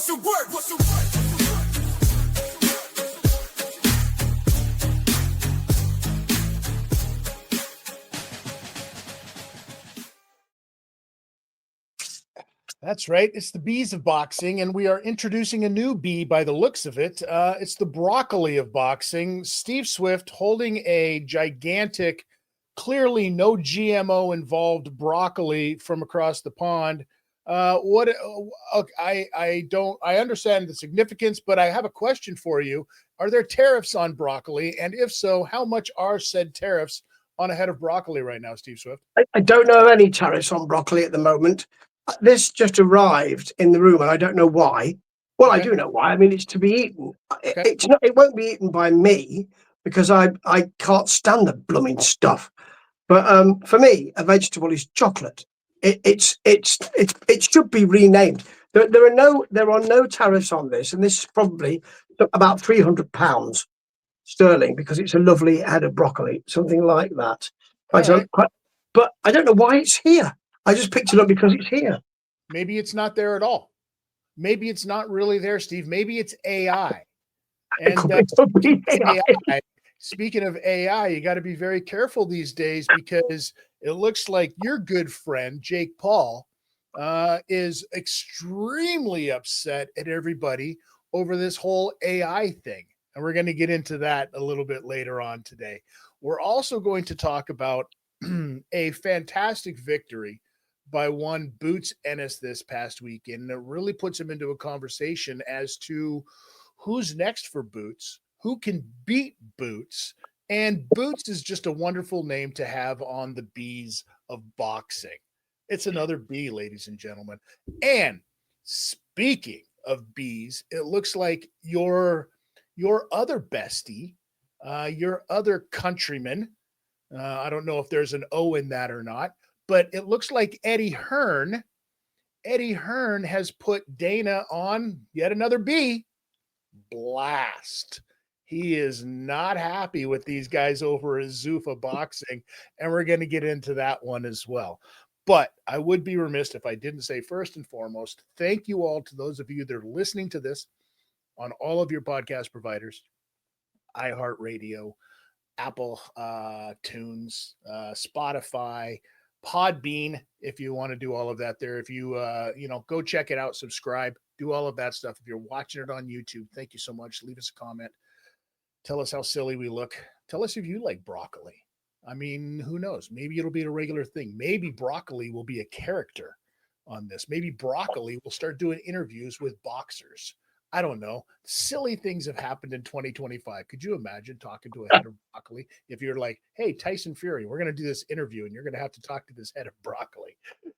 What's the word? What's the word? That's right. It's the bees of boxing, and we are introducing a new bee by the looks of it. It's the broccoli of boxing. Steve Swift holding a gigantic, clearly no GMO involved broccoli from across the pond. I understand the significance, but I have a question for you. Are there tariffs on broccoli? And if so, how much are said tariffs on a head of broccoli right now, Steve Swift? I don't know of any tariffs on broccoli at the moment. This just arrived in the room, and I don't know why. Well, Okay. I do know why. I mean, it's to be eaten. Okay. It's not. It won't be eaten by me because I can't stand the blooming stuff. But for me, a vegetable is chocolate. It should be renamed. There are no tariffs on this, and this is probably about £300 sterling because it's a lovely head of broccoli, something like that. But I don't know why it's here. I just picked it up because it's here. Maybe it's not there at all. Maybe it's not really there, Steve. Maybe it's AI. And speaking of AI, you got to be very careful these days because it looks like your good friend, Jake Paul, is extremely upset at everybody over this whole AI thing. And we're going to get into that a little bit later on today. We're also going to talk about a fantastic victory by one Boots Ennis this past weekend. And it really puts him into a conversation as to who's next for Boots, who can beat Boots. And Boots is just a wonderful name to have on the bees of boxing. It's another bee, ladies and gentlemen. And speaking of bees, it looks like your other bestie, your other countryman, I don't know if there's an O in that or not, but it looks like Eddie Hearn has put Dana on yet another bee blast. He is not happy with these guys over at Zuffa Boxing, and we're going to get into that one as well. But I would be remiss if I didn't say, first and foremost, thank you all to those of you that are listening to this on all of your podcast providers, iHeartRadio, Apple Tunes, Spotify, Podbean, if you want to do all of that there. If you, go check it out, subscribe, do all of that stuff. If you're watching it on YouTube, thank you so much. Leave us a comment. Tell us how silly we look. Tell us if you like broccoli. I mean, who knows? Maybe it'll be a regular thing. Maybe broccoli will be a character on this. Maybe broccoli will start doing interviews with boxers. I don't know. Silly things have happened in 2025. Could you imagine talking to a head of broccoli? If you're like, hey, Tyson Fury, we're going to do this interview and you're going to have to talk to this head of broccoli.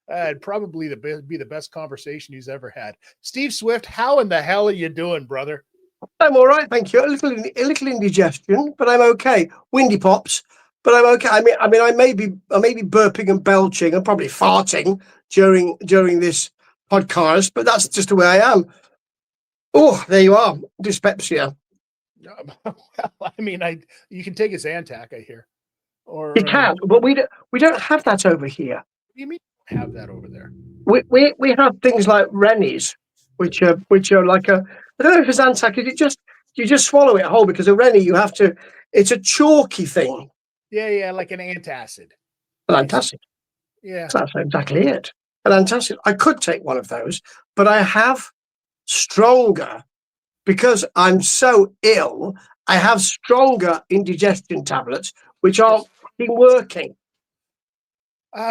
It'd probably be the best conversation he's ever had. Steve Swift, how in the hell are you doing, brother? I'm all right, thank you. A little indigestion, but I'm okay. Windy pops, but I'm okay. I mean, I may be burping and belching and probably farting during this podcast, but that's just the way I am. Oh, there you are. Dyspepsia. I mean, you can take a Zantac, I hear. Or you can, but we don't have that over here. What do you mean you don't have that over there? We have things like Rennies, which are like a, I don't know if a Zantac is you just swallow it whole, because a Rennie it's a chalky thing. Yeah, like an antacid. An antacid. Yeah. That's exactly it. An antacid. I could take one of those, but I have stronger, because I'm so ill, I have stronger indigestion tablets, which aren't working.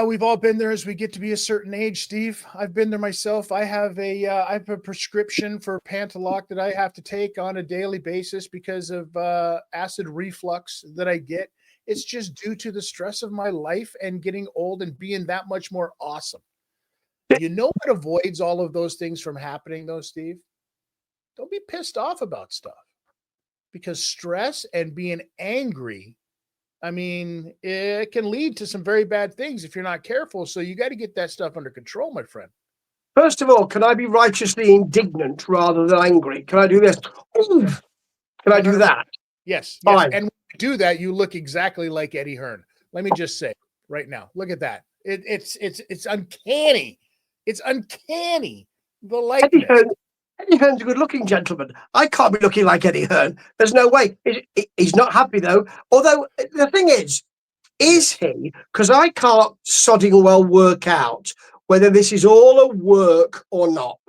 We've all been there as we get to be a certain age, Steve. I've been there myself. I have a prescription for Pantaloc that I have to take on a daily basis because of acid reflux that I get. It's just due to the stress of my life and getting old and being that much more awesome. You know what avoids all of those things from happening, though, Steve? Don't be pissed off about stuff, because stress and being angry, I mean, it can lead to some very bad things if you're not careful. So you got to get that stuff under control, my friend. First of all, can I be righteously indignant rather than angry? Can I do this? Can I do that? Yes. And when you do that, you look exactly like Eddie Hearn. Let me just say right now, look at that. It's uncanny. It's uncanny. The likeness. Eddie Hearn's a good-looking gentleman. I can't be looking like Eddie Hearn. There's no way. He's not happy though. Although the thing is he? Because I can't sodding well work out whether this is all a work or not.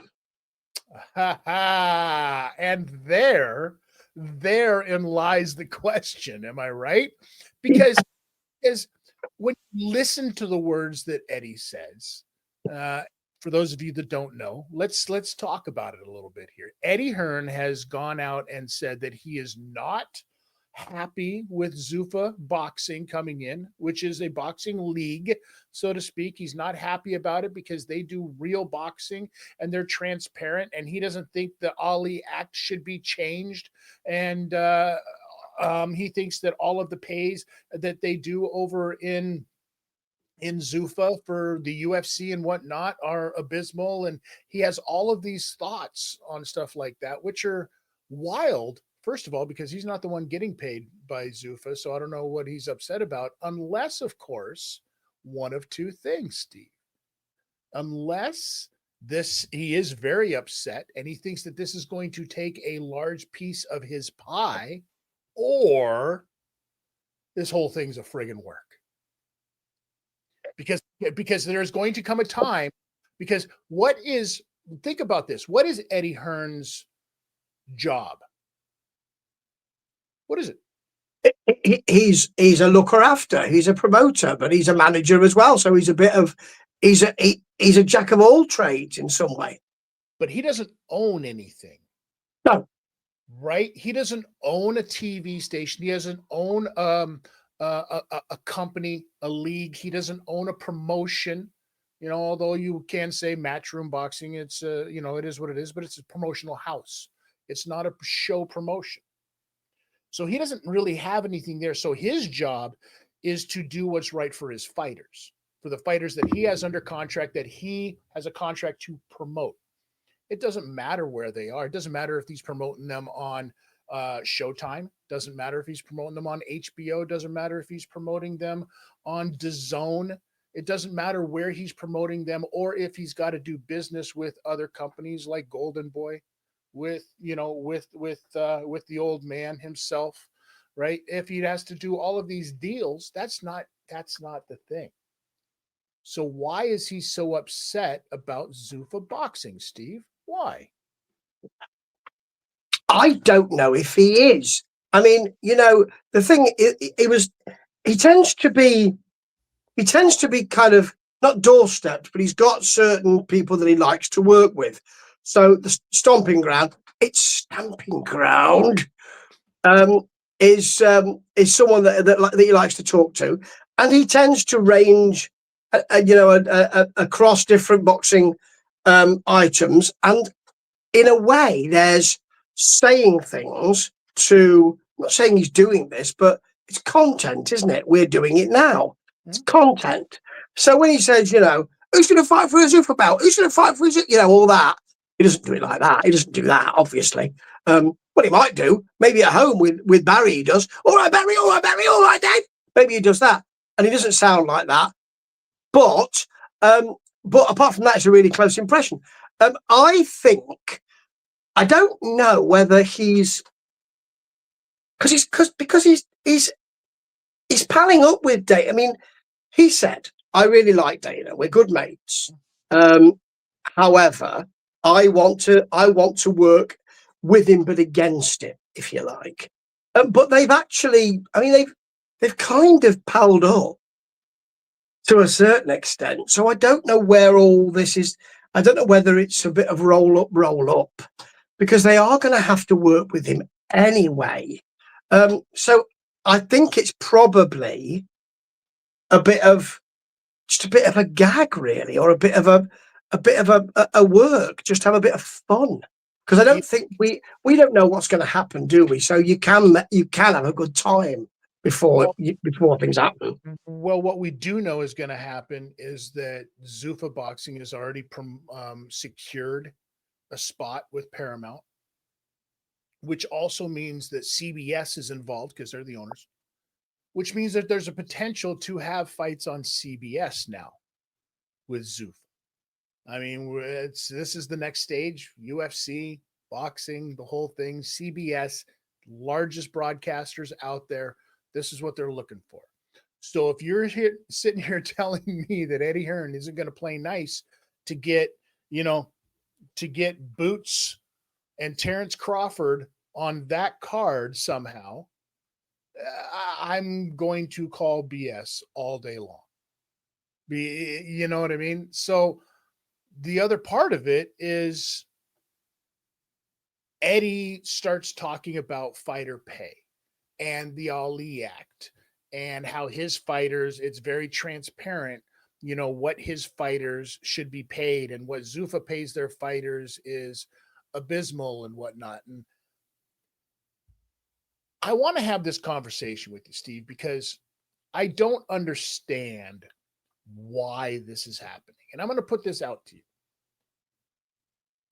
And therein lies the question. Am I right? Because when you listen to the words that Eddie says, for those of you that don't know, let's talk about it a little bit here. Eddie Hearn has gone out and said that he is not happy with Zuffa boxing coming in, which is a boxing league, so to speak. He's not happy about it because they do real boxing and they're transparent, and he doesn't think the Ali Act should be changed. And he thinks that all of the pays that they do over in Zuffa for the UFC and whatnot are abysmal. And he has all of these thoughts on stuff like that, which are wild. First of all, because he's not the one getting paid by Zuffa, so I don't know what he's upset about, unless, of course, one of two things, Steve. Unless he is very upset and he thinks that this is going to take a large piece of his pie, or this whole thing's a friggin' work. Because there's going to come a time, because think about this. What is Eddie Hearn's job? What is it? He's a looker after. He's a promoter, but he's a manager as well. So he's a jack of all trades in some way. But he doesn't own anything. No. Right? He doesn't own a TV station. He doesn't own a company, a league. He doesn't own a promotion. Although you can say Matchroom Boxing, it's it is what it is, but it's a promotional house. It's not a show promotion. So he doesn't really have anything there. So his job is to do what's right for his fighters, for the fighters that he has under contract, that he has a contract to promote. It doesn't matter where they are. It doesn't matter if he's promoting them on Showtime. Doesn't matter if he's promoting them on HBO. Doesn't matter if he's promoting them on DAZN. It doesn't matter where he's promoting them, or if he's got to do business with other companies like Golden Boy, with the old man himself, right? If he has to do all of these deals, that's not the thing. So why is he so upset about Zuffa boxing, Steve? Why? I don't know if he is. I mean, the thing he tends to be kind of not doorstepped, but he's got certain people that he likes to work with. So the stomping ground, is someone that he likes to talk to, and he tends to range, across different boxing items, and in a way, there's saying things to. I'm not saying he's doing this, but it's content, isn't it? We're doing it now. It's content. So when he says, who's going to fight for a Zuffa belt? Who's going to fight for a, all that? He doesn't do it like that. He doesn't do that, obviously. What he might do, maybe at home with Barry, he does. All right, Barry. All right, Barry. All right, Dave. Maybe he does that, and he doesn't sound like that. But apart from that, it's a really close impression. I think, I don't know whether he's because he's palling up with Dana. I mean, he said, "I really like Dana. We're good mates. However, I want to work with him, but against him, if you like." But they've actually, I mean, they've kind of palled up to a certain extent. So I don't know where all this is. I don't know whether it's a bit of roll up, because they are going to have to work with him anyway. So I think it's probably just a bit of a gag, really, or a bit of a work. Just have a bit of fun, because I don't think we don't know what's going to happen, do we? So you can have a good time before things happen. Well, what we do know is going to happen is that Zuffa Boxing has already secured a spot with Paramount, which also means that CBS is involved because they're the owners, which means that there's a potential to have fights on CBS now with Zuffa. I mean, this is the next stage. UFC, boxing, the whole thing. CBS, largest broadcasters out there. This is what they're looking for. So if you're here sitting here telling me that Eddie Hearn isn't going to play nice to get, you know, to get Boots and Terrence Crawford on that card somehow, I'm going to call BS all day long. You know what I mean? So the other part of it is Eddie starts talking about fighter pay and the Ali Act and how his fighters, it's very transparent, you know, what his fighters should be paid, and what Zuffa pays their fighters is abysmal and whatnot. And I want to have this conversation with you, Steve, because I don't understand why this is happening. And I'm going to put this out to you.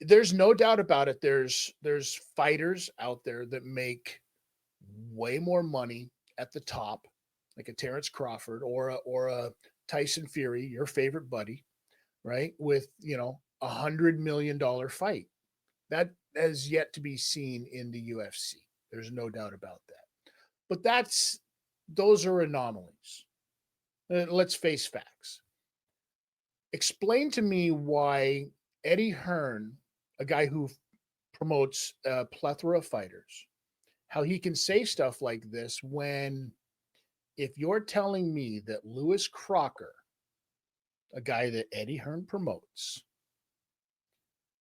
There's no doubt about it. There's fighters out there that make way more money at the top, like a Terrence Crawford or a Tyson Fury, your favorite buddy, right? With $100 million fight. That has yet to be seen in the UFC. There's no doubt about that. But those are anomalies. Let's face facts. Explain to me why Eddie Hearn, a guy who promotes a plethora of fighters, how he can say stuff like this when, if you're telling me that Lewis Crocker, a guy that Eddie Hearn promotes,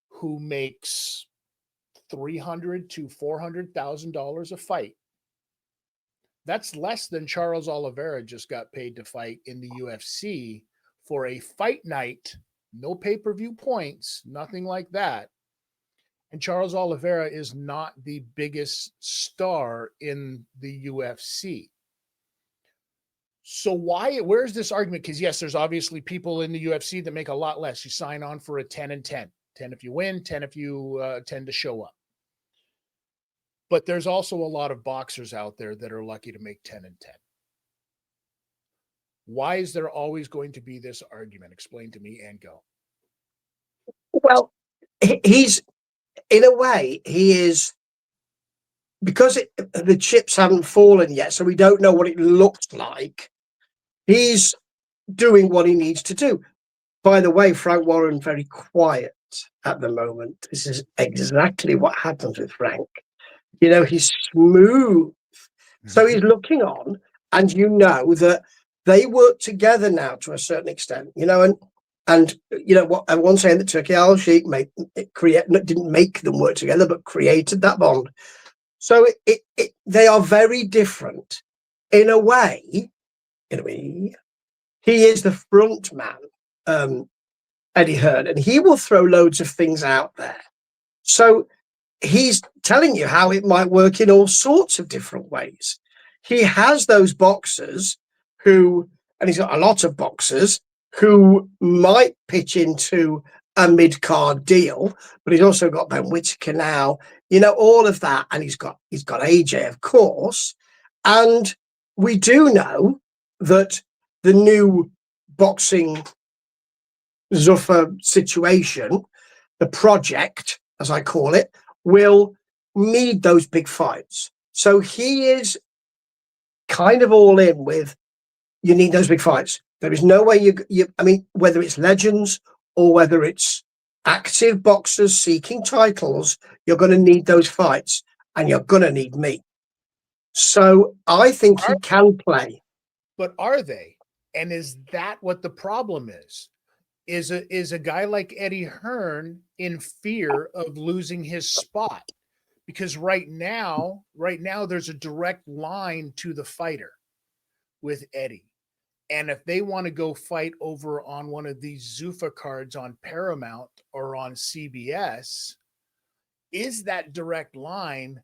who makes $300,000 to $400,000 a fight, that's less than Charles Oliveira just got paid to fight in the UFC for a fight night, no pay-per-view points, nothing like that. And Charles Oliveira is not the biggest star in the UFC. So where's this argument? Because yes, there's obviously people in the UFC that make a lot less. You sign on for a 10 and 10. 10 if you win, 10 if you tend to show up. But there's also a lot of boxers out there that are lucky to make 10 and 10. Why is there always going to be this argument? Explain to me and go. Well, he's, in a way, he is, because the chips haven't fallen yet, so we don't know what it looks like. He's doing what he needs to do. By the way, Frank Warren very quiet at the moment. This is exactly what happens with Frank. He's smooth. So he's looking on, and that they work together now to a certain extent, and what I won't say that Turkey Al Sheikh didn't make them work together, but created that bond. So they are very different in a way. He is the front man, Eddie Hearn, and he will throw loads of things out there. So he's telling you how it might work in all sorts of different ways. He has those boxers and he's got a lot of boxers who might pitch into a mid-card deal, but he's also got Ben Whittaker now, all of that. And he's got AJ, of course. And we do know that the new boxing Zuffa situation, the project, as I call it, will need those big fights. So he is kind of all in with, you need those big fights. There is no way whether it's legends or whether it's active boxers seeking titles, you're going to need those fights, and you're going to need me. So I think he can play. But are they? And is that what the problem is? Is a guy like Eddie Hearn in fear of losing his spot? Because right now there's a direct line to the fighter with Eddie. And if they want to go fight over on one of these Zuffa cards on Paramount or on CBS, is that direct line,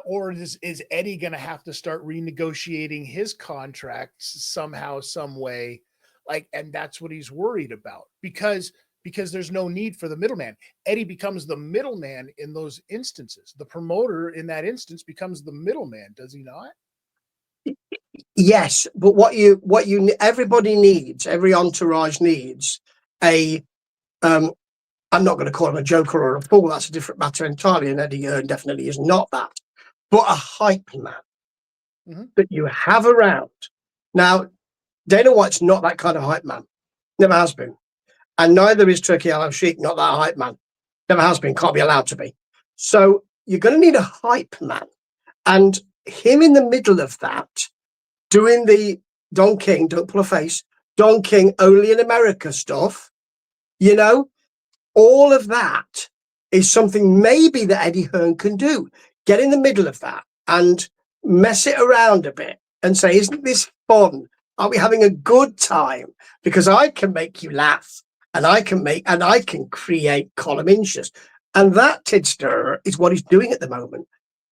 or is Eddie going to have to start renegotiating his contracts somehow, some way? And that's what he's worried about, because there's no need for the middleman. Eddie becomes the middleman in those instances. The promoter in that instance becomes the middleman, does he not? Yes, but everybody needs, every entourage needs a I'm not going to call him a joker or a fool. That's a different matter entirely. And Eddie Hearn definitely is not that. But a hype man that you have around. Now, Dana White's not that kind of hype man. Never has been. And neither is Turkey Al Sheikh, not that hype man. Never has been, can't be allowed to be. So you're going to need a hype man. And him in the middle of that, doing the Don King, don't pull a face, Don King only in America stuff, you know, all of that is something maybe that Eddie Hearn can do. Get in the middle of that and mess it around a bit and say, isn't this fun? Are we having a good time? Because I can make you laugh and I can create column inches. And that Tidster is what he's doing at the moment.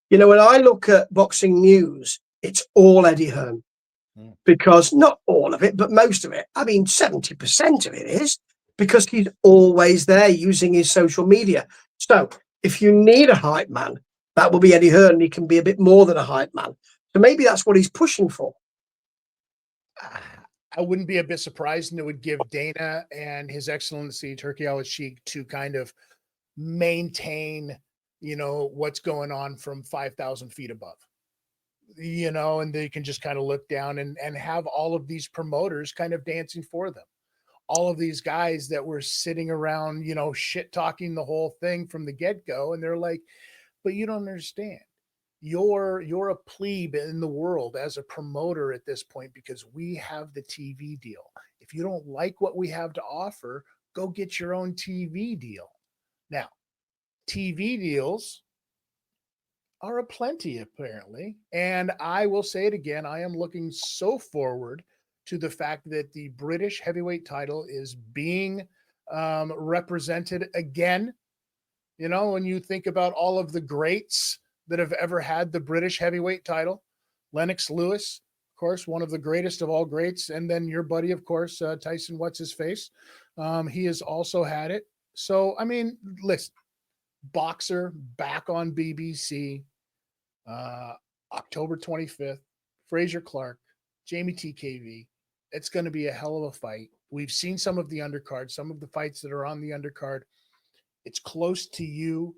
You know, when I look at boxing news, it's all Eddie Hearn. Because not all of it, but most of it. I mean, 70% of it is because he's always there using his social media. So if you need a hype man, that will be Eddie Hearn. He can be a bit more than a hype man. So maybe that's what he's pushing for. I wouldn't be a bit surprised, and it would give Dana and His Excellency Turki Al Sheikh to kind of maintain, you know, what's going on from 5,000 feet above, you know, and they can just kind of look down and have all of these promoters kind of dancing for them. All of these guys that were sitting around, you know, shit talking the whole thing from the get-go. And they're like, but you don't understand. You're a plebe in the world as a promoter at this point because we have the TV deal. If you don't like what we have to offer, go get your own TV deal. Now, TV deals are aplenty apparently, and I will say it again, I am looking so forward to the fact that the British heavyweight title is being represented again. You know, when you think about all of the greats that have ever had the British heavyweight title, Lennox Lewis, of course, one of the greatest of all greats, and then your buddy, of course, Tyson, what's his face? He has also had it. So, I mean, listen, Boxer back on BBC, October 25th, Fraser Clark, Jamie TKV. It's going to be a hell of a fight. We've seen some of the undercard, some of the fights that are on the undercard. It's close to you.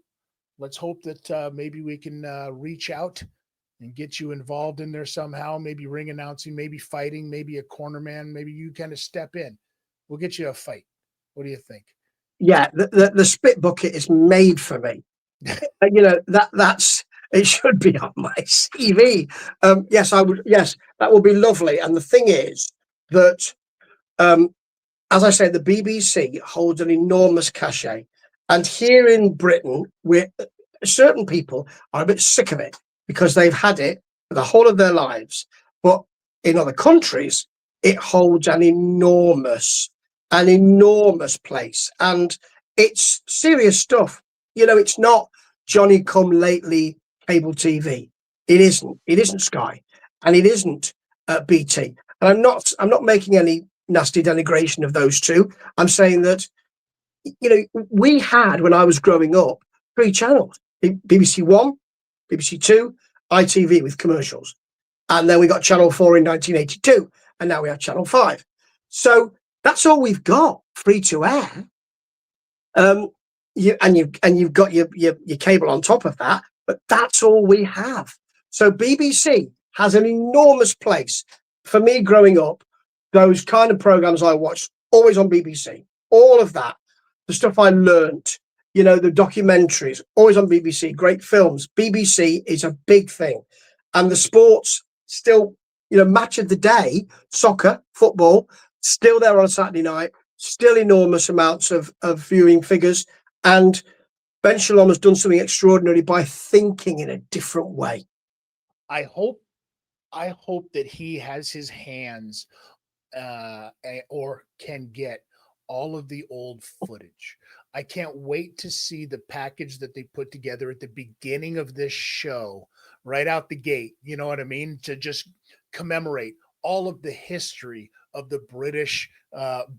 Let's hope that maybe we can reach out and get you involved in there somehow, maybe ring announcing, maybe fighting, maybe a corner man, maybe you kind of step in. We'll get you a fight. What do you think? Yeah, the spit bucket is made for me. You know, that's it should be on my CV. Yes, I would. Yes, that would be lovely. And the thing is that, as I say, the BBC holds an enormous cachet, and here in Britain, we're certain people are a bit sick of it because they've had it for the whole of their lives. But in other countries, it holds an enormous place, and it's serious stuff. You know, it's not Johnny come lately cable TV. It isn't. It isn't Sky, and it isn't BT. And I'm not making any nasty denigration of those two. I'm saying that, you know, we had, when I was growing up, 3 channels: BBC One, BBC Two, ITV with commercials, and then we got Channel 4 in 1982, and now we have Channel 5. So that's all we've got free to air. You've got your cable on top of that, but that's all we have. So BBC has an enormous place for me growing up. Those kind of programs I watched, always on BBC, all of that, the stuff I learnt, you know, the documentaries, always on BBC, great films. BBC is a big thing, and the sports still, you know, match of the day, soccer, football, still there on a Saturday night, still enormous amounts of viewing figures. And Ben Shalom has done something extraordinary by thinking in a different way. I hope that he has his hands or can get all of the old footage. I can't wait to see the package that they put together at the beginning of this show, right out the gate. You know what I mean? To just commemorate all of the history of the British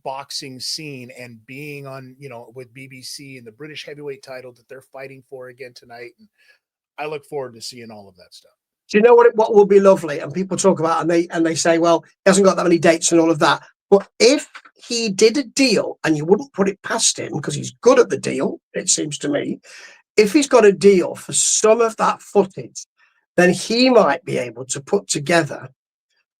boxing scene and being on, you know, with BBC and the British heavyweight title that they're fighting for again tonight. And I look forward to seeing all of that stuff. Do you know what will be lovely? And people talk about, and they say, well, he hasn't got that many dates and all of that. But if he did a deal, and you wouldn't put it past him because he's good at the deal, it seems to me, if he's got a deal for some of that footage, then he might be able to put together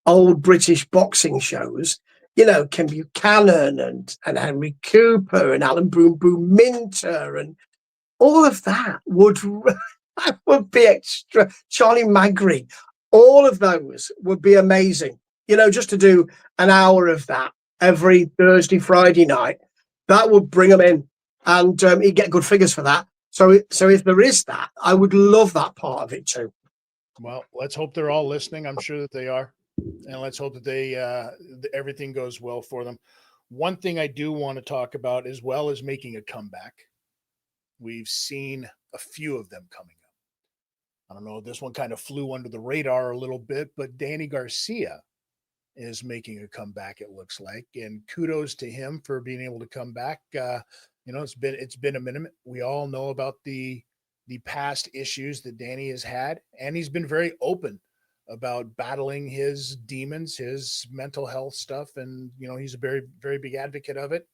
old British boxing shows, Ken Buchanan and Henry Cooper and Alan Boom Boom Minter, and all of that would be extra. Charlie Magri, all of those would be amazing. Just to do an hour of that every Thursday, Friday night, that would bring them in, and he'd get good figures for that. So if there is that, I would love that part of it too. Well, let's hope they're all listening. I'm sure that they are, and let's hope that they everything goes well for them. One thing I do want to talk about, as well as making a comeback, we've seen a few of them coming up. I don't know, this one kind of flew under the radar a little bit, but Danny Garcia is making a comeback, it looks like, and kudos to him for being able to come back. It's been a minute. We all know about the past issues that Danny has had, and he's been very open about battling his demons, his mental health stuff, and he's a very, very big advocate of it.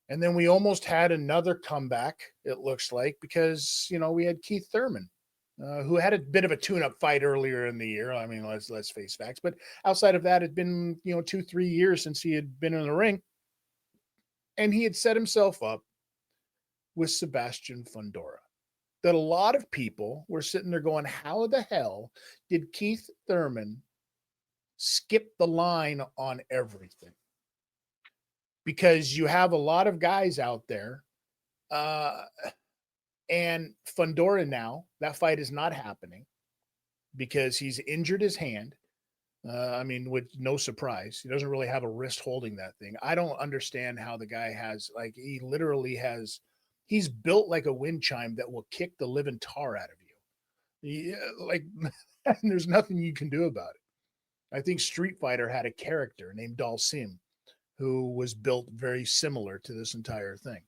And then we almost had another comeback, it looks like, because we had Keith Thurman, who had a bit of a tune-up fight earlier in the year. I mean, let's face facts. But outside of that, it'd been 2-3 years since he had been in the ring, and he had set himself up with Sebastian Fundora. That a lot of people were sitting there going, "How the hell did Keith Thurman skip the line on everything?" Because you have a lot of guys out there. And Fundora now, that fight is not happening because he's injured his hand. With no surprise, he doesn't really have a wrist holding that thing. I don't understand how the guy he's built like a wind chime that will kick the living tar out of you. There's nothing you can do about it. I think Street Fighter had a character named Dalsim who was built very similar to this entire thing.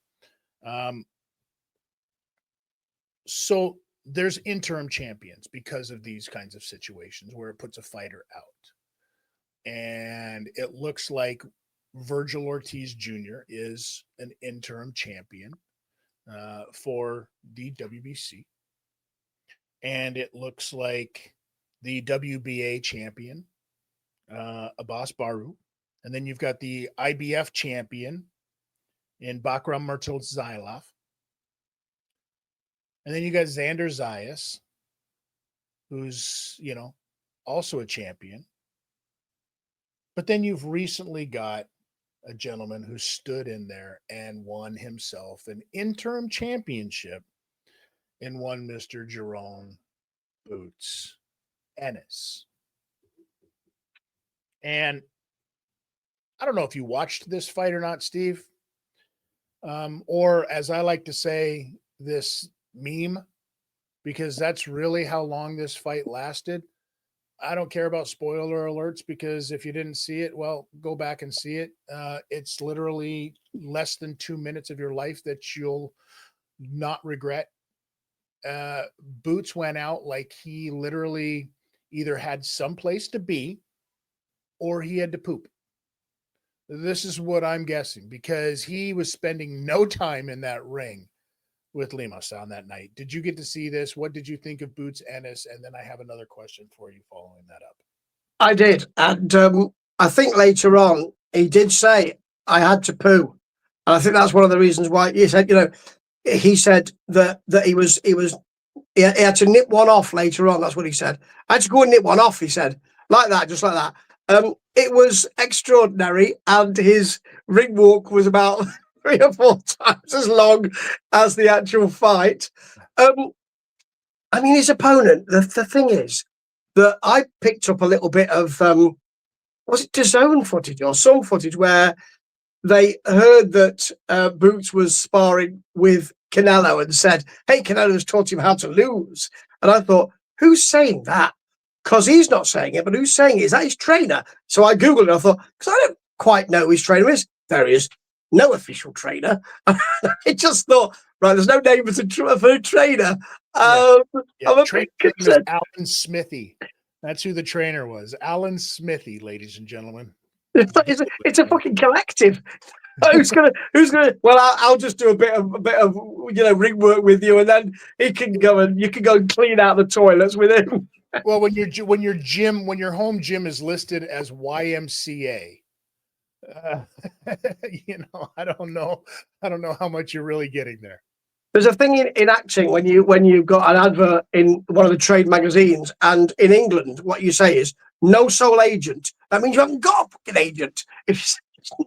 So there's interim champions because of these kinds of situations where it puts a fighter out. And it looks like Virgil Ortiz Jr. is an interim champion for the WBC. And it looks like the WBA champion, Abbas Baru. And then you've got the IBF champion in Bakram Murtazailov. And then you got Xander Zayas, who's, also a champion. But then you've recently got a gentleman who stood in there and won himself an interim championship in one Mr. Jerome Boots Ennis. And I don't know if you watched this fight or not, Steve. Or as I like to say, this meme, because that's really how long this fight lasted. I don't care about spoiler alerts because if you didn't see it, well, go back and see it. It's literally less than 2 minutes of your life that you'll not regret. Boots went out like he literally either had some place to be or he had to poop. This is what I'm guessing because he was spending no time in that ring with Lemos on that night. Did you get to see this? What did you think of Boots Ennis? And then I have another question for you following that up. I did. And I think later on, he did say, I had to poo. And I think that's one of the reasons why he said, he said that he had to nip one off later on. That's what he said. I had to go and nip one off, he said. Like that, just like that. It was extraordinary. And his ring walk was about 3 or 4 times as long as the actual fight. His opponent, the thing is that I picked up a little bit of, was it DAZN footage or some footage where they heard that Boots was sparring with Canelo and said, hey, Canelo's taught him how to lose. And I thought, who's saying that? Because he's not saying it, but who's saying it? Is that his trainer? So I Googled it. I thought, because I don't quite know who his trainer is. There he is. No official trainer. I just thought, right, there's no name for a trainer. Trainer was Alan Smithy. That's who the trainer was. Alan Smithy, ladies and gentlemen. It's a fucking collective. Who's gonna? Well, I'll just do a bit of ring work with you, and then you can go and clean out the toilets with him. Well, when your home gym is listed as YMCA, I don't know how much you're really getting there. There's a thing in acting when you've got an advert in one of the trade magazines, and in England, what you say is no sole agent. That means you haven't got a fucking agent. If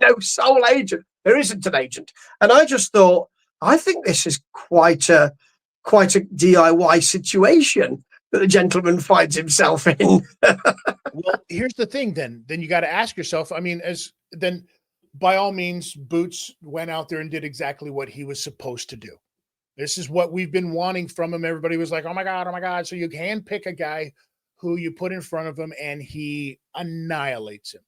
no sole agent, there isn't an agent. And I just thought, I think this is quite a DIY situation that the gentleman finds himself in. Well, here's the thing. Then you got to ask yourself. I mean, by all means, Boots went out there and did exactly what he was supposed to do. This is what we've been wanting from him. Everybody was like, oh my God. So you handpick a guy who you put in front of him and he annihilates him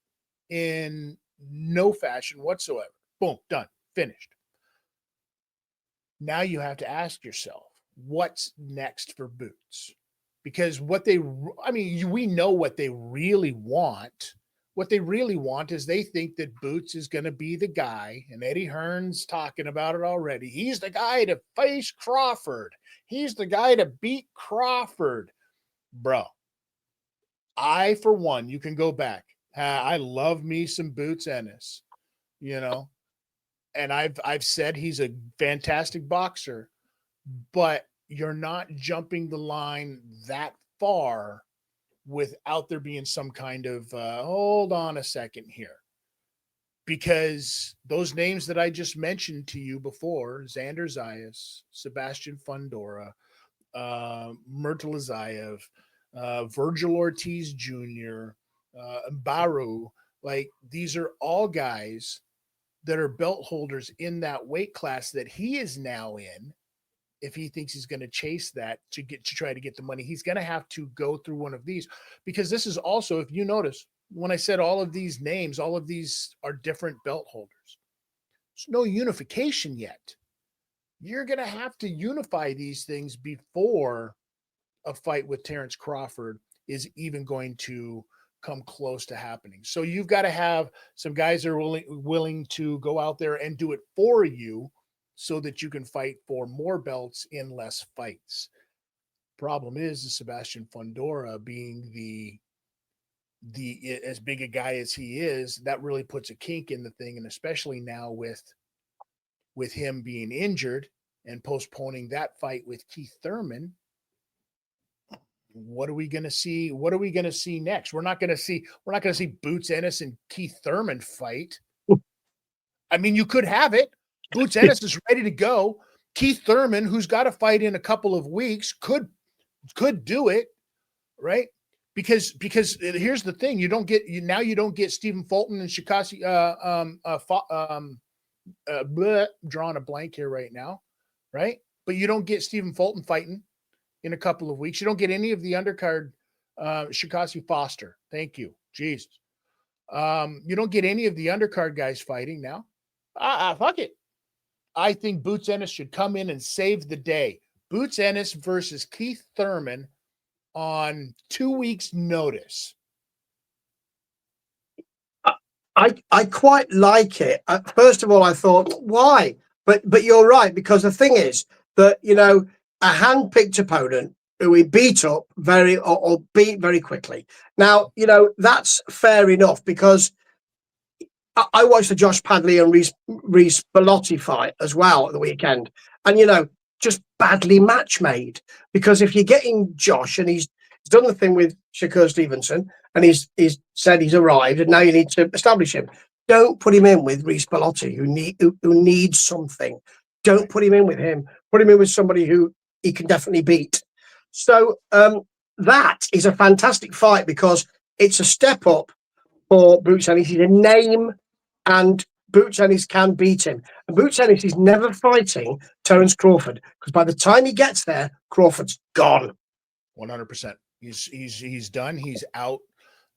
in no fashion whatsoever. Boom, done, finished. Now you have to ask yourself, what's next for Boots? Because we know what they really want. What they really want is they think that Boots is going to be the guy, and Eddie Hearn's talking about it already. He's the guy to face Crawford. He's the guy to beat Crawford. Bro, for one, you can go back. I love me some Boots Ennis, and I've said he's a fantastic boxer, but you're not jumping the line that far without there being some kind of hold on a second here, because those names that I just mentioned to you before, Xander Zayas, Sebastian Fundora, Myrtle Azayev, Virgil Ortiz Jr., Baru, like these are all guys that are belt holders in that weight class that he is now in. If he thinks he's going to chase that to try to get the money, he's going to have to go through one of these, because this is also, if you notice, when I said all of these names, all of these are different belt holders. There's no unification yet. You're going to have to unify these things before a fight with Terrence Crawford is even going to come close to happening. So you've got to have some guys that are willing to go out there and do it for you, so that you can fight for more belts in less fights. Problem is Sebastian Fundora being the as big a guy as he is, that really puts a kink in the thing, and especially now with him being injured and postponing that fight with Keith Thurman. What are we going to see? What are we going to see next? We're not going to see Boots Ennis and Keith Thurman fight. I mean, you could have it. Boots Ennis is ready to go. Keith Thurman, who's got to fight in a couple of weeks, could do it, right? Because here's the thing: you don't get Stephen Fulton and Shikasi. Drawing a blank here right now, right? But you don't get Stephen Fulton fighting in a couple of weeks. You don't get any of the undercard. Shikasi Foster, thank you, Jesus. You don't get any of the undercard guys fighting now. Fuck it. I think Boots Ennis should come in and save the day. Boots Ennis versus Keith Thurman on 2 weeks' notice. I quite like it. First of all, I thought, why? But you're right, because the thing is that, a hand-picked opponent who we beat up beat very quickly. Now, that's fair enough, because I watched the Josh Padley and Reese Bellotti fight as well at the weekend, and just badly match made. Because if you're getting Josh and he's done the thing with Shakur Stevenson and he's said he's arrived and now you need to establish him, don't put him in with Reese Bellotti who needs something. Don't put him in with him. Put him in with somebody who he can definitely beat. So that is a fantastic fight, because it's a step up for Boots Ennis. He's a name, and Boots Ennis can beat him. And Boots Ennis is never fighting Terence Crawford, because by the time he gets there, Crawford's gone. 100%. He's done. He's out.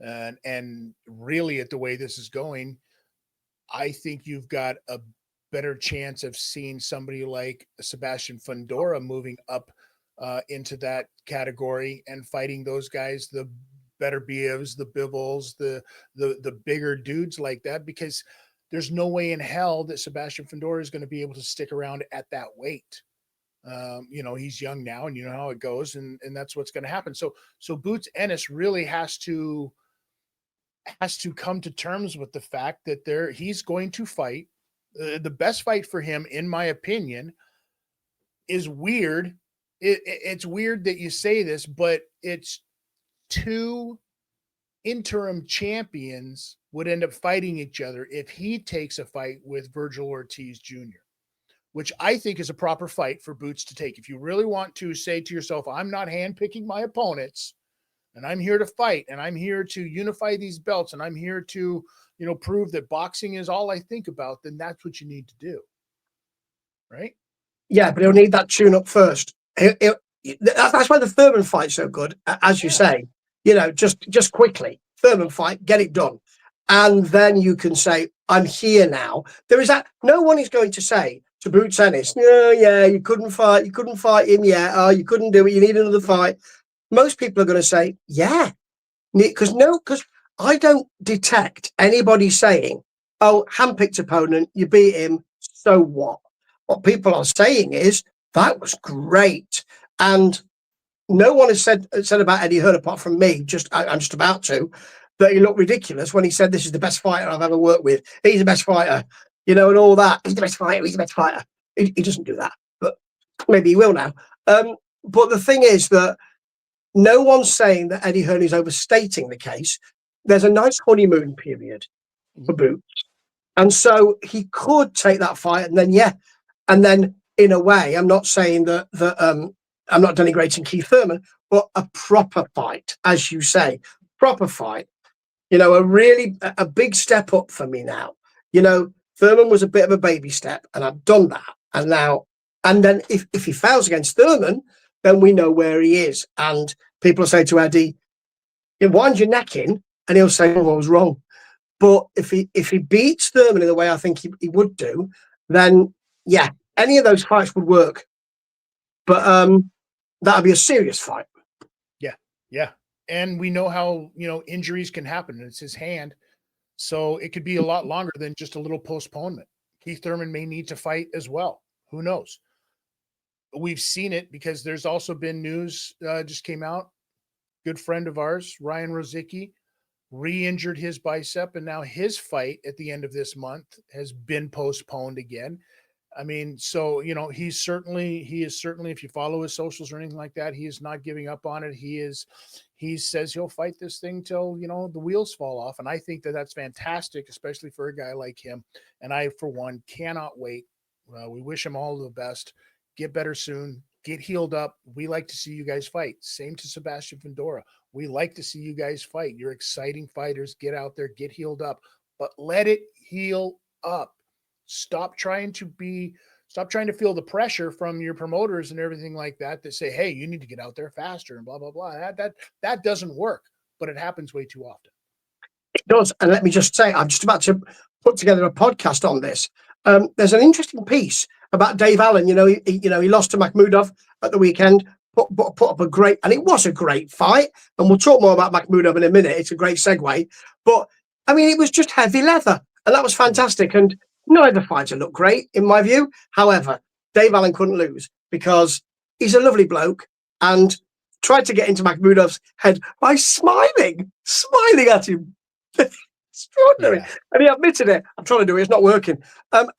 And really, at the way this is going, I think you've got a better chance of seeing somebody like Sebastian Fundora moving up into that category and fighting those guys. The Beterbievs, the Bivels, the bigger dudes like that, because there's no way in hell that Sebastian Fundora is going to be able to stick around at that weight. He's young now, and you know how it goes, and that's what's going to happen. So Boots Ennis really has to come to terms with the fact that he's going to fight. The best fight for him, in my opinion, is weird. It's weird that you say this, but it's two interim champions would end up fighting each other if he takes a fight with Virgil Ortiz Jr., which I think is a proper fight for Boots to take. If you really want to say to yourself, I'm not handpicking my opponents, and I'm here to fight, and I'm here to unify these belts, and I'm here to, prove that boxing is all I think about, then that's what you need to do. Right? Yeah, but he'll need that tune up first. That's why the Thurman fight's so good, as you say. Just quickly, Thurman fight, get it done. And then you can say, I'm here now. There is that. No one is going to say to Boots Ennis, no, yeah, you couldn't fight him yet. Oh, you couldn't do it. You need another fight. Most people are going to say, yeah, because I don't detect anybody saying, oh, handpicked opponent, you beat him, so what? What people are saying is, that was great. And no one has said about Eddie Hearn, apart from me, I'm just about to, that he looked ridiculous when he said, this is the best fighter I've ever worked with. He's the best fighter, and all that. He's the best fighter. He doesn't do that, but maybe he will now. But the thing is that no one's saying that Eddie Hearn is overstating the case. There's a nice honeymoon period for Boots. And so he could take that fight and then in a way, I'm not saying that I'm not denigrating Keith Thurman, but a proper fight, as you say, proper fight, a big step up for me now. Thurman was a bit of a baby step, and I've done that. And then if he fails against Thurman, then we know where he is. And people will say to Eddie, wind your neck in, and he'll say, oh, I was wrong. But if he beats Thurman in the way I think he would do, then yeah, any of those fights would work. But that'd be a serious fight. Yeah. And we know how, injuries can happen. It's his hand. So it could be a lot longer than just a little postponement. Keith Thurman may need to fight as well. Who knows? We've seen it because there's also been news just came out. Good friend of ours, Ryan Rozicki, re-injured his bicep, and now his fight at the end of this month has been postponed again. I mean, so, he is certainly, if you follow his socials or anything like that, he is not giving up on it. He says he'll fight this thing till, the wheels fall off. And I think that that's fantastic, especially for a guy like him. And I, for one, cannot wait. We wish him all the best. Get better soon. Get healed up. We like to see you guys fight. Same to Sebastian Fundora. We like to see you guys fight. You're exciting fighters. Get out there, get healed up, but let it heal up. Stop trying to feel the pressure from your promoters and everything like that say, hey, you need to get out there faster and blah, blah, blah. That doesn't work, but it happens way too often. It does. And let me just say, I'm just about to put together a podcast on this. There's an interesting piece about Dave Allen. He lost to Makhmudov at the weekend, put up a great, and it was a great fight. And we'll talk more about Makhmudov in a minute. It's a great segue. But I mean, it was just heavy leather, and that was fantastic. And neither fighter looked great, in my view. However, Dave Allen couldn't lose because he's a lovely bloke and tried to get into Makhmudov's head by smiling at him. Extraordinary. Yeah. And he admitted it. I'm trying to do it. It's not working. And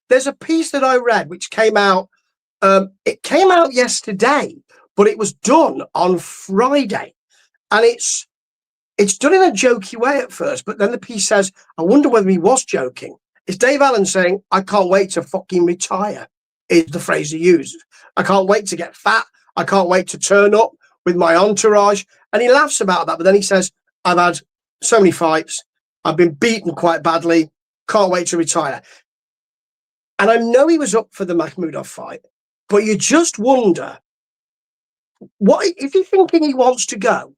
there's a piece that I read which came out. It came out yesterday, but it was done on Friday. And it's done in a jokey way at first, but then the piece says, I wonder whether he was joking. It's Dave Allen saying, I can't wait to fucking retire, is the phrase he used. I can't wait to get fat. I can't wait to turn up with my entourage. And he laughs about that, but then he says, I've had so many fights. I've been beaten quite badly. Can't wait to retire. And I know he was up for the Makhmudov fight, but you just wonder, what if he's thinking he wants to go?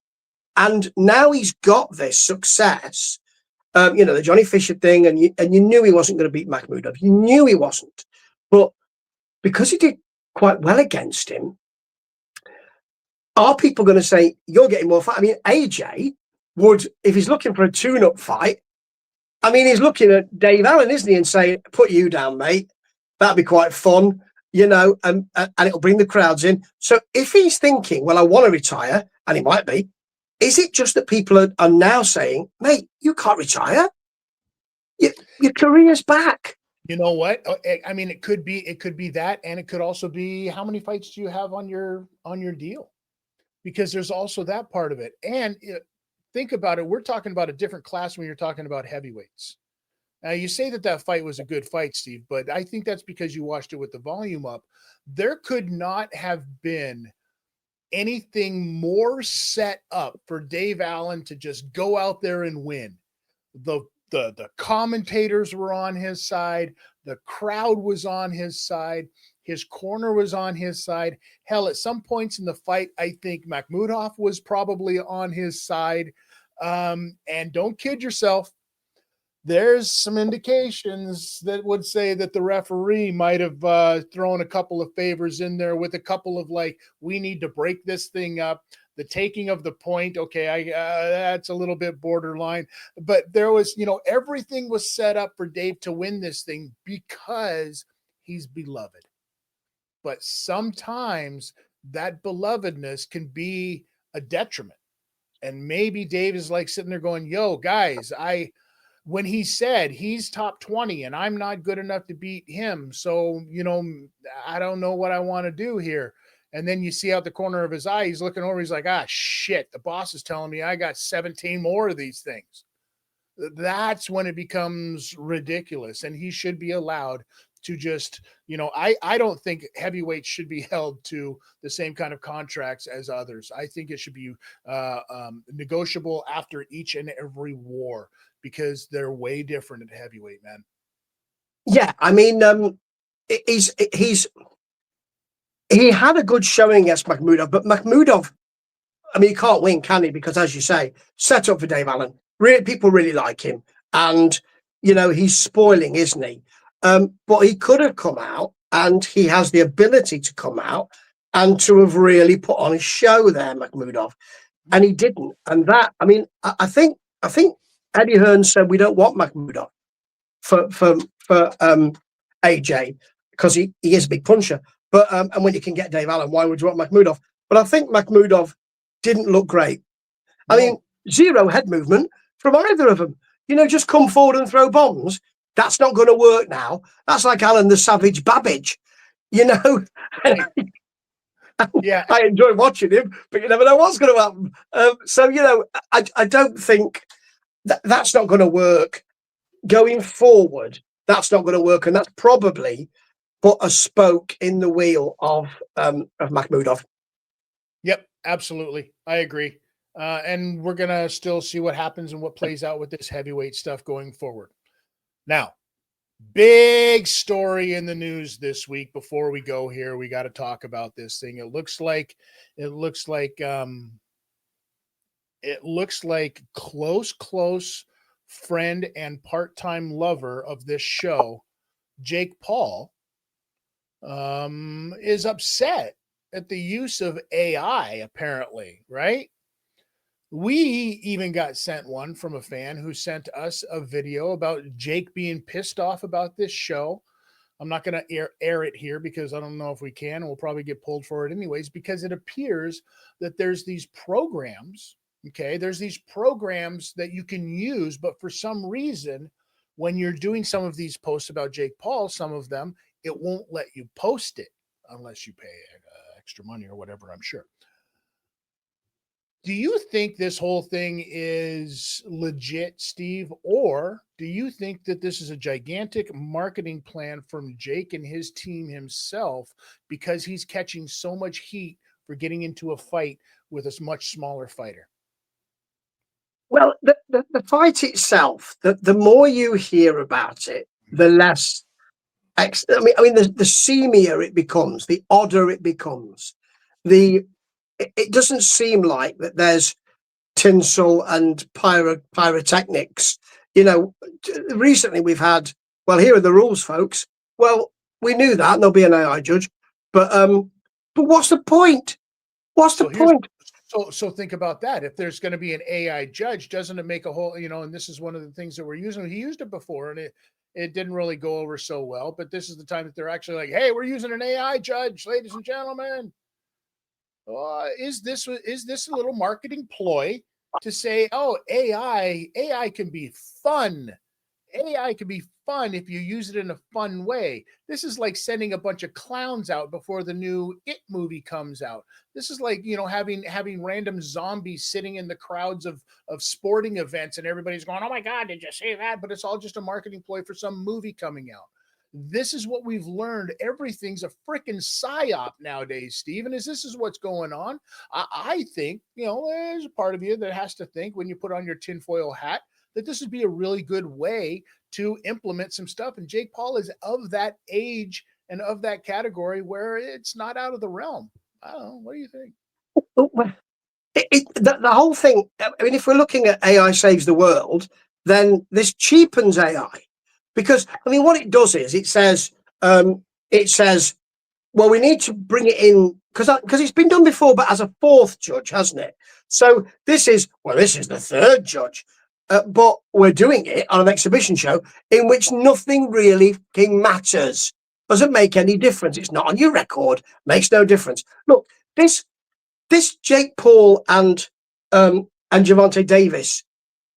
And now he's got this success, the Johnny Fisher thing, and you knew he wasn't going to beat Makhmudov. You knew he wasn't. But because he did quite well against him, are people going to say you're getting more fight? I mean, AJ would, if he's looking for a tune-up fight, I mean, he's looking at Dave Allen, isn't he, and saying, "Put you down, mate. That'd be quite fun, and it'll bring the crowds in." So if he's thinking, "Well, I want to retire," and he might be, is it just that people are now saying, "Mate, you can't retire. Your career's back." You know what? I mean, it could be that, and it could also be how many fights do you have on your deal? Because there's also that part of it. And think about it. We're talking about a different class when you're talking about heavyweights. Now, you say that fight was a good fight, Steve, but I think that's because you watched it with the volume up. There could not have been anything more set up for Dave Allen to just go out there and win. The commentators were on his side. The crowd was on his side. His corner was on his side. Hell, at some points in the fight, I think Makhmudov was probably on his side. And don't kid yourself, there's some indications that would say that the referee might have thrown a couple of favors in there with a couple of we need to break this thing up. The taking of the point, okay, that's a little bit borderline, but there was, everything was set up for Dave to win this thing because he's beloved. But sometimes that belovedness can be a detriment. And maybe Dave is sitting there going, "Yo, guys, when he said he's top 20 and I'm not good enough to beat him. So, I don't know what I want to do here." And then you see out the corner of his eye, he's looking over. He's like, shit, the boss is telling me I got 17 more of these things. That's when it becomes ridiculous. And he should be allowed to just, I don't think heavyweights should be held to the same kind of contracts as others. I think it should be negotiable after each and every war because they're way different at heavyweight, man. Yeah, I mean, he had a good showing against Makhmudov, but Makhmudov, I mean, he can't win, can he? Because, as you say, set up for Dave Allen. People really like him. And, he's spoiling, isn't he? But he could have come out, and he has the ability to come out and to have really put on a show there, Makhmudov. And he didn't. And that, I mean, I think Eddie Hearn said we don't want Makhmudov for AJ because he is a big puncher. But and when you can get Dave Allen, why would you want Makhmudov? But I think Makhmudov didn't look great. No. I mean, zero head movement from either of them. Just come forward and throw bombs. That's not going to work now. That's like Alan the Savage Babbage. Yeah. I enjoy watching him, but you never know what's going to happen. So, I don't think that's not going to work going forward. That's not going to work. And that's probably put a spoke in the wheel of Makhmudov. Yep, absolutely. I agree. And we're going to still see what happens and what plays out with this heavyweight stuff going forward. Now, big story in the news this week. Before we go here, we got to talk about this thing. It looks like close friend and part-time lover of this show, Jake Paul, is upset at the use of AI, apparently, right? We even got sent one from a fan who sent us a video about Jake being pissed off about this show. I'm not going to air it here because I don't know if we can. We'll probably get pulled for it anyways, because it appears that there's these programs, okay? There's these programs that you can use, but for some reason, when you're doing some of these posts about Jake Paul, some of them, it won't let you post it unless you pay extra money or whatever, I'm sure. Do you think this whole thing is legit, Steve, or do you think that this is a gigantic marketing plan from Jake and his team himself because he's catching so much heat for getting into a fight with a much smaller fighter? Well, the fight itself, the more you hear about it, the less. I mean, the seamier it becomes, the odder it becomes. It doesn't seem like that there's tinsel and pyrotechnics. Recently we've had, well, here are the rules, folks. Well, we knew that, and there'll be an AI judge. But what's the point? What's the So here's point? so think about that. If there's going to be an AI judge, doesn't it make a whole, and this is one of the things that we're using. He used it before and it didn't really go over so well, but this is the time that they're actually like, hey, we're using an AI judge, ladies and gentlemen. Is this a little marketing ploy to say, oh, AI can be fun. AI can be fun if you use it in a fun way. This is like sending a bunch of clowns out before the new It movie comes out. This is like, having random zombies sitting in the crowds of sporting events and everybody's going, "Oh my god, did you see that?" But it's all just a marketing ploy for some movie coming out. This is what we've learned. Everything's a freaking psyop nowadays, Steve. And this is what's going on. I think, there's a part of you that has to think when you put on your tinfoil hat that this would be a really good way to implement some stuff. And Jake Paul is of that age and of that category where it's not out of the realm. I don't know. What do you think? The whole thing, I mean, if we're looking at AI saves the world, then this cheapens AI. Because, I mean, what it does is it says, well, we need to bring it in because it's been done before, but as a fourth judge, hasn't it? So this is the third judge, but we're doing it on an exhibition show in which nothing really fucking matters. Doesn't make any difference. It's not on your record. Makes no difference. Look, this Jake Paul and Gervonta Davis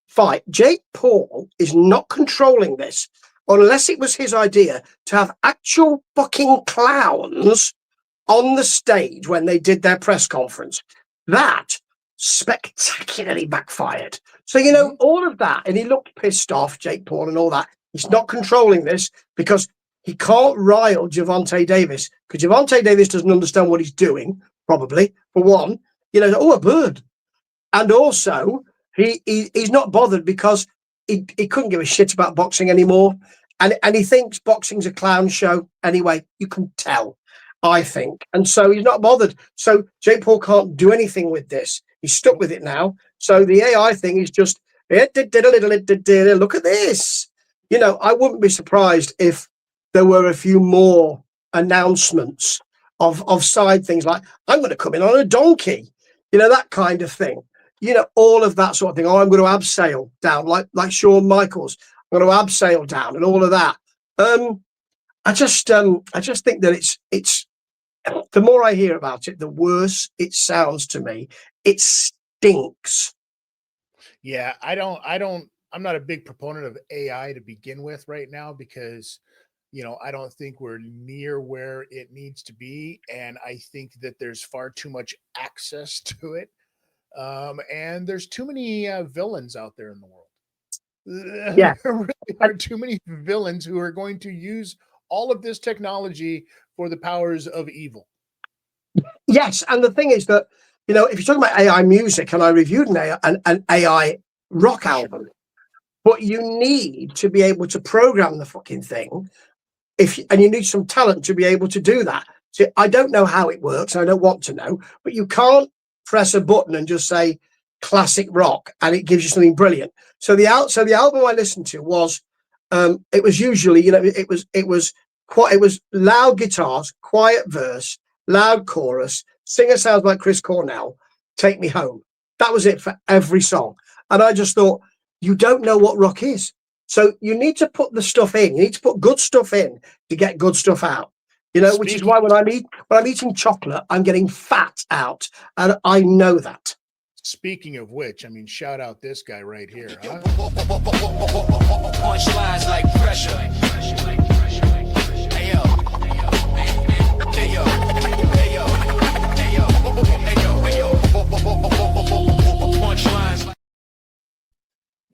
fight. Jake Paul is not controlling this unless it was his idea to have actual fucking clowns on the stage when they did their press conference. That spectacularly backfired. So, all of that, and he looked pissed off, Jake Paul, and all that. He's not controlling this because he can't rile Gervonta Davis because Gervonta Davis doesn't understand what he's doing, probably, for one. A bird. And also, he's not bothered because he couldn't give a shit about boxing anymore. And he thinks boxing's a clown show anyway. You can tell, I think. And so he's not bothered. So Jake Paul can't do anything with this. He's stuck with it now. So the AI thing is just, look at this. I wouldn't be surprised if there were a few more announcements of side things like, I'm going to come in on a donkey, that kind of thing. All of that sort of thing. Oh, I'm going to abseil down like Shawn Michaels. I'm going to abseil down and all of that. I just think that it's the more I hear about it, the worse it sounds to me. It stinks. Yeah, I'm not a big proponent of AI to begin with right now because I don't think we're near where it needs to be. And I think that there's far too much access to it. And there's too many villains out there in the world. Yeah. There really are too many villains who are going to use all of this technology for the powers of evil. Yes. And the thing is that, if you're talking about AI music, and I reviewed an AI rock album, but you need to be able to program the fucking thing. And you need some talent to be able to do that. So I don't know how it works. I don't want to know, but you can't press a button and just say classic rock and it gives you something brilliant. So the album I listened to was, it was usually, it was loud guitars, quiet verse, loud chorus, singer sounds like Chris Cornell, Take Me Home. That was it for every song. And I just thought, you don't know what rock is. So you need to put the stuff in. You need to put good stuff in to get good stuff out. Which is why when I'm eating chocolate, I'm getting fat out, and I know that. Speaking of which, I mean, shout out this guy right here. Huh? Punchlines like pressure. Hey yo, hey yo, hey yo, hey yo, hey yo, punchlines like.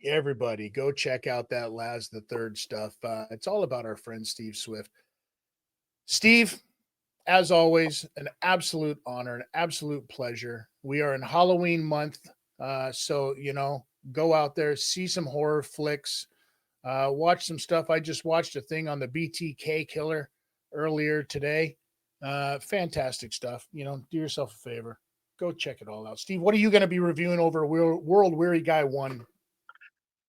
Everybody, go check out that Laz the Third stuff. It's all about our friend Steve Swift. Steve, as always, an absolute honor, an absolute pleasure. We are in Halloween month, so go out there, see some horror flicks, watch some stuff. I just watched a thing on the BTK killer earlier today. Fantastic stuff. Do yourself a favor, go check it all out. Steve, what are you going to be reviewing over World Weary Guy 1?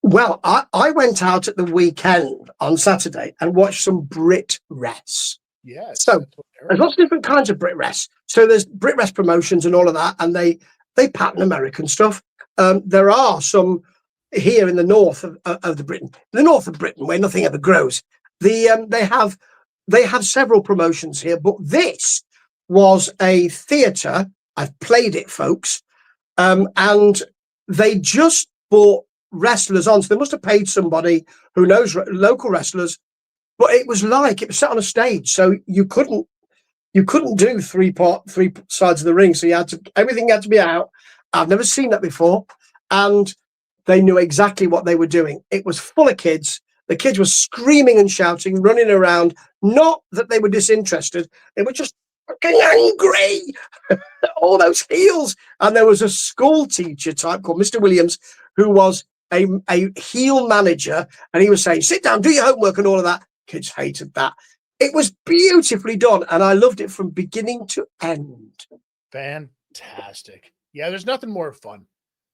Well, I went out at the weekend on Saturday and watched some Brit Rest. Yes. So that's what there's lots of different kinds of Brit Rest. So there's Brit Rest promotions and all of that, and they pattern American stuff. There are some here in the north of the Britain, the north of Britain, where nothing ever grows. They have several promotions here, but this was a theatre. I've played it, folks, and they just brought wrestlers on. So they must have paid somebody who knows local wrestlers, but it was set on a stage, so you couldn't do three sides of the ring. So everything had to be out. I've never seen that before, and they knew exactly what they were doing. It was full of kids. The kids were screaming and shouting, running around. Not that they were disinterested; they were just fucking angry. All those heels. And there was a school teacher type called Mr. Williams, who was a heel manager, and he was saying, "Sit down, do your homework," and all of that. Kids hated that. It was beautifully done, and I loved it from beginning to end. Fantastic. Yeah, there's nothing more fun.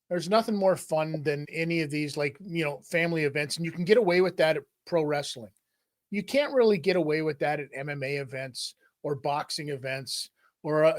There's nothing more fun than any of these, like, family events, and you can get away with that at pro wrestling. You can't really get away with that at MMA events or boxing events or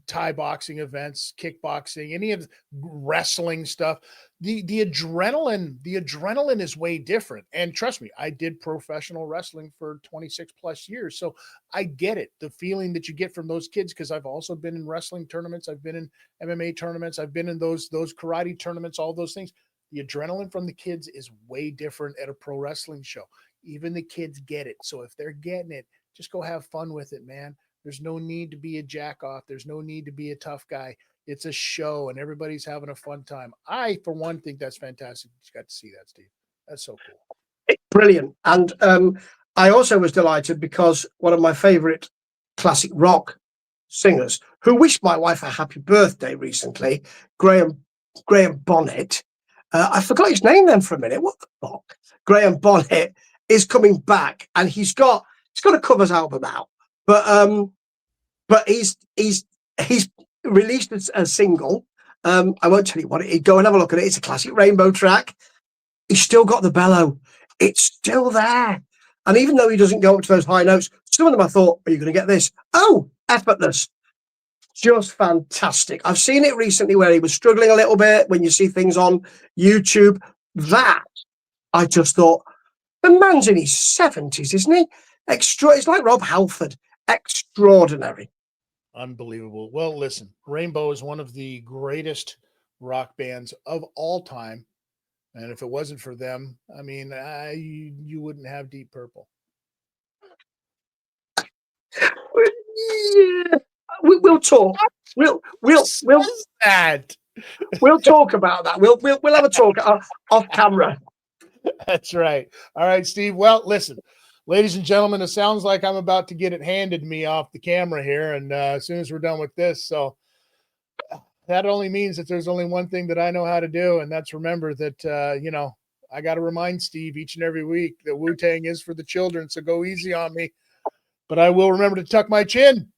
Thai boxing events, kickboxing, any of the wrestling stuff. The adrenaline is way different. And trust me, I did professional wrestling for 26 plus years, so I get it. The feeling that you get from those kids, because I've also been in wrestling tournaments, I've been in MMA tournaments, I've been in those karate tournaments, all those things. The adrenaline from the kids is way different at a pro wrestling show. Even the kids get it. So if they're getting it, just go have fun with it, man. There's no need to be a jack off. There's no need to be a tough guy. It's a show and everybody's having a fun time. I, for one, think that's fantastic. You got to see that, Steve. That's so cool. It's brilliant. And I also was delighted because one of my favorite classic rock singers, who wished my wife a happy birthday recently, Graham Bonnet. I forgot his name then for a minute. What the fuck? Graham Bonnet is coming back, and he's got a covers album out, but he's released a single. I won't tell you what it is. Go and have a look at it. It's a classic Rainbow track. He's still got the bellow. It's still there. And even though he doesn't go up to those high notes, some of them I thought, are you going to get this? Oh, effortless. Just fantastic. I've seen it recently where he was struggling a little bit when you see things on YouTube. That, I just thought, the man's in his 70s, isn't he? It's like Rob Halford. Extraordinary. Unbelievable. Well, listen, Rainbow is one of the greatest rock bands of all time. And if it wasn't for them, I mean, you wouldn't have Deep Purple. Yeah. We'll talk. We'll that. We'll talk about that. We'll have a talk off camera. That's right. All right, Steve. Well, listen, ladies and gentlemen, it sounds like I'm about to get it handed to me off the camera here, and as soon as we're done with this, so that only means that there's only one thing that I know how to do, and that's remember that I got to remind Steve each and every week that Wu-Tang is for the children. So go easy on me, but I will remember to tuck my chin.